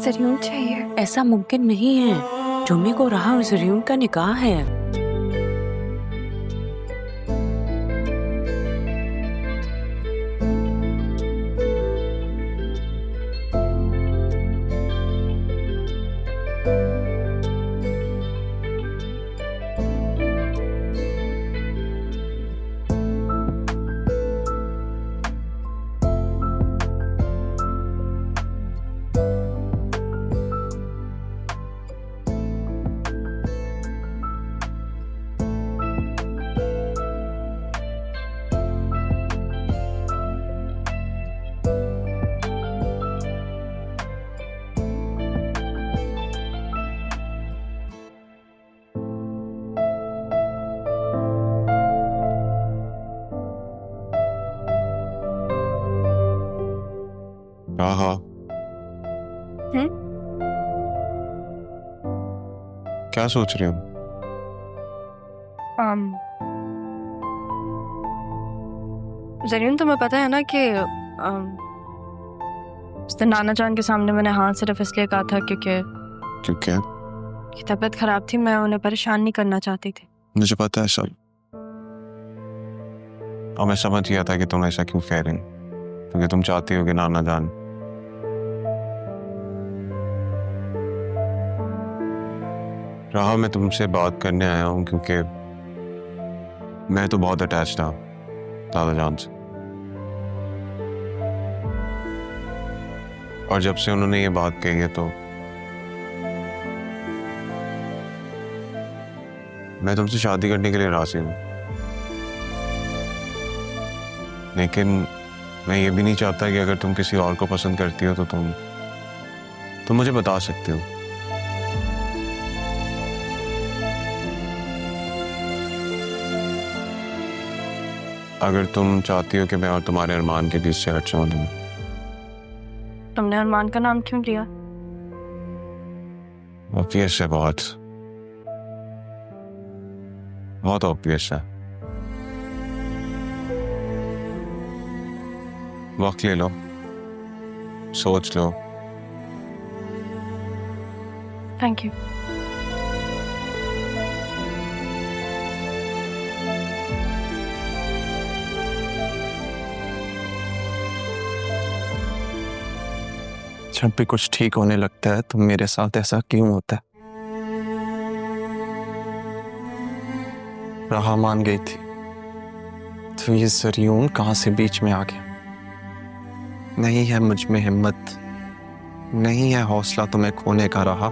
ज़रियून चाहिए। ऐसा मुमकिन नहीं है। जुम्मे को राहा और ज़रियून का निकाह है। राहा, क्या सोच रही हो? ज़रियून, तुम्हें पता है ना कि उस दिन नाना जान के सामने मैंने हाँ सिर्फ इसलिए कहा था क्योंकि तबीयत खराब थी। मैं उन्हें परेशान नहीं करना चाहती थी। मुझे पता है सब, और मैं समझ गया था कि तुम ऐसा क्यों कह रही, क्योंकि तुम चाहती हो कि नाना जान। राहा, मैं तुमसे बात करने आया हूँ क्योंकि मैं तो बहुत अटैच था दादा जान से, और जब से उन्होंने ये बात कही है तो मैं तुमसे शादी करने के लिए राजी हूँ। लेकिन मैं ये भी नहीं चाहता कि अगर तुम किसी और को पसंद करती हो तो तुम मुझे बता सकते हो। अगर तुम चाहती हो कि मैं और तुम्हारे अरमान के बीच से हट जाऊं तो। तुमने अरमान का नाम क्यों लिया? ऑब्वियस है, बहुत बहुत ऑब्वियस है। वक्त ले लो, सोच लो। Thank you. जब भी कुछ ठीक होने लगता है तो मेरे साथ ऐसा क्यों होता है? राहा मान गई थी तो ये ज़रियून कहां से बीच में आ गया? नहीं है मुझ में हिम्मत, नहीं है हौसला तुम्हें खोने का। राहा,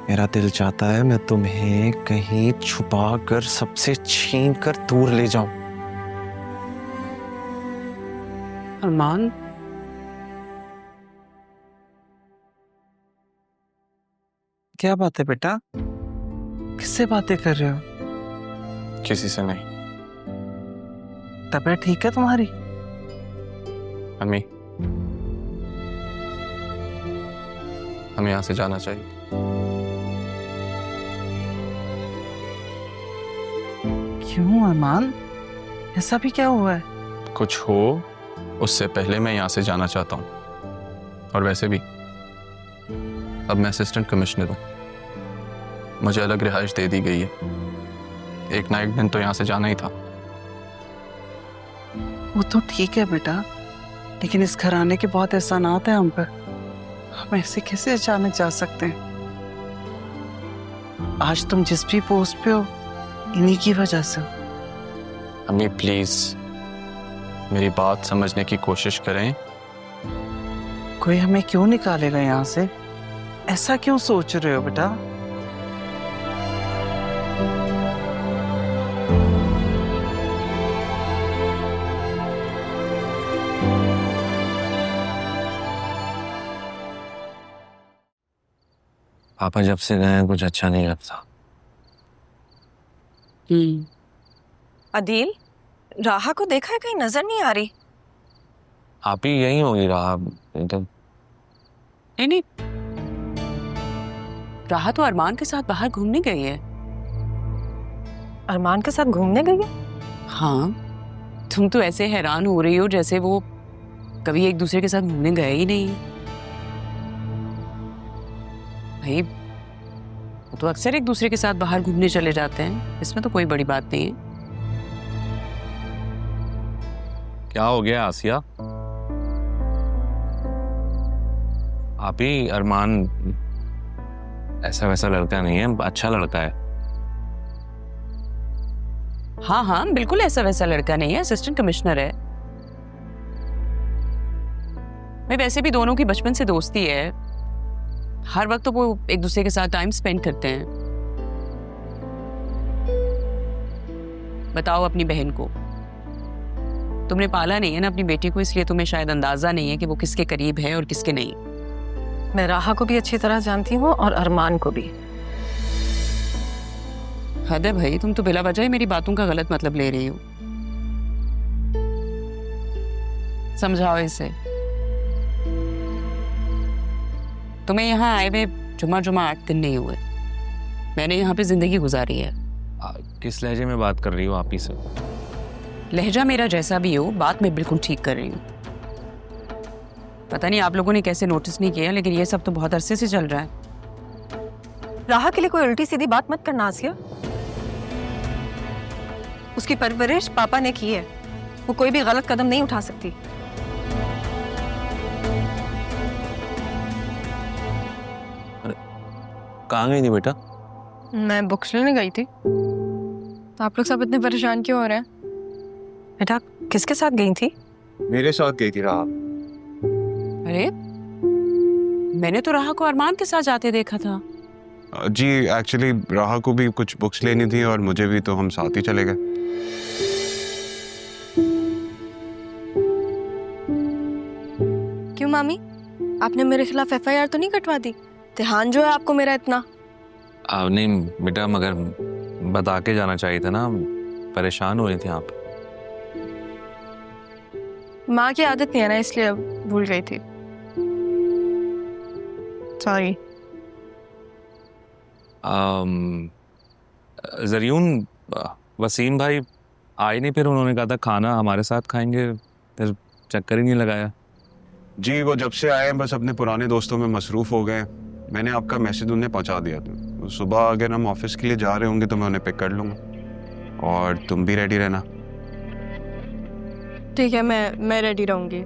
मेरा दिल चाहता है मैं तुम्हें कहीं छुपा कर सबसे छीन कर दूर ले जाऊं। अरमान, क्या बात है बेटा? किससे बातें कर रहे हो? किसी से नहीं। तबीयत ठीक है तुम्हारी? अम्मी, हमें यहाँ से जाना चाहिए। क्यों अरमान, ऐसा भी क्या हुआ है? कुछ हो उससे पहले मैं यहाँ से जाना चाहता हूँ। और वैसे भी अब मैं असिस्टेंट कमिश्नर हूँ, मुझे अलग रिहाइश दे दी गई है। एक ना एक दिन तो यहाँ से जाना ही था। वो तो ठीक है बेटा, लेकिन इस घर आने के बहुत एहसानात हैं हम पर। हम ऐसे कैसे अचानक जा सकते हैं? आज तुम जिस भी पोस्ट पे हो इन्हीं की वजह से। अम्मी प्लीज मेरी बात समझने की कोशिश करें। कोई हमें क्यों निकालेगा यहाँ से? ऐसा क्यों सोच रहे हो बेटा? पापा जब से गए हैं कुछ अच्छा नहीं लगता। अदील, राहा को देखा है? कहीं नजर नहीं आ रही। आप ही यही होगी राहा। नहीं, राहा तो अरमान के साथ बाहर घूमने गई है। अरमान के साथ घूमने गई है? हाँ, तुम तो ऐसे हैरान हो रही हो जैसे वो कभी एक दूसरे के साथ घूमने गए ही नहीं। भाई वो तो अक्सर एक दूसरे के साथ बाहर घूमने चले जाते हैं, इसमें तो कोई बड़ी बात नहीं है। क्या हो गया आसिया? आप ही अरमान ऐसा वैसा लड़का नहीं है, अच्छा लड़का है। हाँ हाँ बिल्कुल ऐसा वैसा लड़का नहीं है, असिस्टेंट कमिश्नर है। भाई वैसे भी दोनों की बचपन से दोस्ती है, हर वक्त तो वो एक दूसरे के साथ टाइम स्पेंड करते हैं। बताओ अपनी बहन को, तुमने पाला नहीं है ना अपनी बेटी को, इसलिए तुम्हें शायद अंदाजा नहीं है कि वो किसके करीब है और किसके नहीं। मैं राहा को भी अच्छी तरह जानती हूँ और अरमान को भी। हद है भाई, तुम तो बिला वजह ही मेरी बातों का गलत मतलब ले रही हो। समझाओ इसे। तुम्हें यहाँ आए हुए जुमा 8 दिन नहीं हुए, मैंने यहाँ पे जिंदगी गुजारी है। किस लहजे में बात कर रही हो आप ही से? लहजा मेरा जैसा भी हो, बात मैं बिल्कुल ठीक कर रही हूँ। पता नहीं आप लोगों ने कैसे नोटिस नहीं किया, लेकिन ये सब तो बहुत अरसे से चल रहा है। राहा के लिए कोई उल्टी सीधी बात मत करना आसिया। उसकी परवरिश पापा ने की है, वो कोई भी गलत कदम नहीं उठा सकती। कहाँ गई थी बेटा? मैं बुक्स लेने गई थी। तो आप लोग सब इतने परेशान क्यों हो रहे हैं? बेटा किसके साथ गई थी? मेरे साथ गई थी राह। अरे मैंने तो राहा को अरमान के साथ जाते देखा था। जी एक्चुअली राह को भी कुछ बुक्स लेनी थी और मुझे भी, तो हम साथ ही चले गए। क्यों मामी, आपने मेरे खिलाफ FIR तो नहीं कटवा दी? ध्यान जो है आपको मेरा इतना। नहीं बेटा, मगर बता के जाना चाहिए था ना, परेशान हो रही थी आप। माँ की आदत नहीं है ना, इसलिए अब भूल गई थी। सॉरी। जरियून, वसीम भाई आए नहीं, फिर उन्होंने कहा था खाना हमारे साथ खाएंगे, फिर चक्कर ही नहीं लगाया। जी वो जब से आए हैं बस अपने पुराने दोस्तों में मसरूफ हो गए। मैंने आपका मैसेज उन्हें पहुंचा दिया था। सुबह अगर हम ऑफिस के लिए जा रहे होंगे तो मैं उन्हें पिक कर लूँगा, और तुम भी रेडी रहना। ठीक है, मैं रेडी रहूंगी।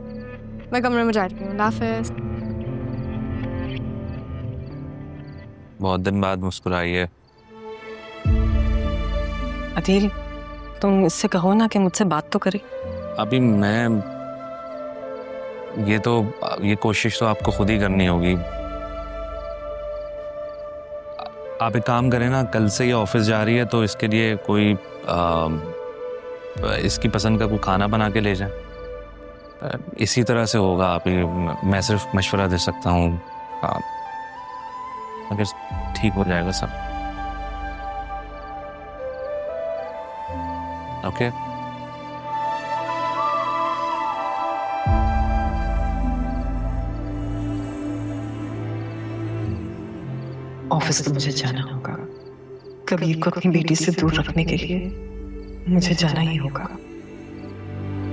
मैं कमरे में जा रही हूँ। अल्लाह हाफ़िज़। बहुत दिन बाद मुस्कुराई है। अदील तुम इससे कहो ना कि मुझसे बात तो करे। अभी मैं ये कोशिश तो आपको खुद ही करनी होगी। आप एक काम करें ना, कल से ये ऑफिस जा रही है तो इसके लिए कोई इसकी पसंद का कोई खाना बना के ले जाए। इसी तरह से होगा। आप ही, मैं सिर्फ मशवरा दे सकता हूँ, अगर ठीक हो जाएगा सब। ओके ऑफिस तो मुझे जाना होगा। कबीर को अपनी बेटी से दूर रखने के लिए मुझे जाना ही होगा।